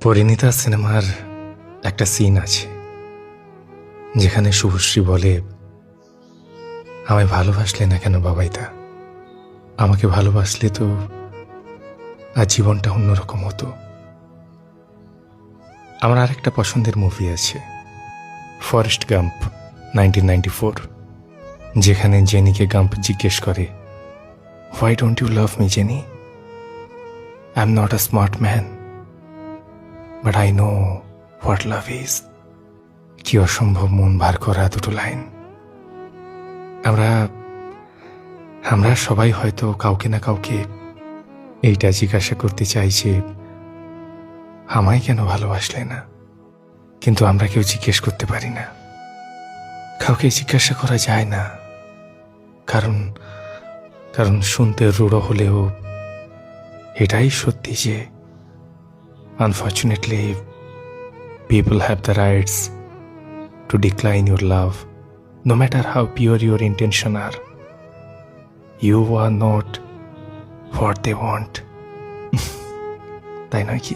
পরিণীতা সিনেমার একটা সিন আছে যেখানে শুভশ্রী বলে, আমায় ভালোবাসলে না কেন বাবাইদা? আমাকে ভালোবাসলে তো আর জীবনটা অন্যরকম হতো। আমার আরেকটা পছন্দের মুভি আছে, ফরেস্ট গাম্প 1994, যেখানে জেনিকে গাম্প জিজ্ঞেস করে, why don't you love me Jenny? I am not a smart man, but I know what love is. কি অসম্ভব মন ভার করা দুটো লাইন। আমরা সবাই হয়তো কাউকে না কাউকে এইটা জিজ্ঞাসা করতে চাই যে, আমায় কেন ভালোবাসলে না? কিন্তু আমরা কেউ জিজ্ঞেস করতে পারি না, কাউকে জিজ্ঞাসা করা যায় না। কারণ শুনতে রূঢ় হলেও এটাই সত্যি যে unfortunately people have the rights to decline your love, no matter how pure your intention are. You are not what they want. তাই নয় কি?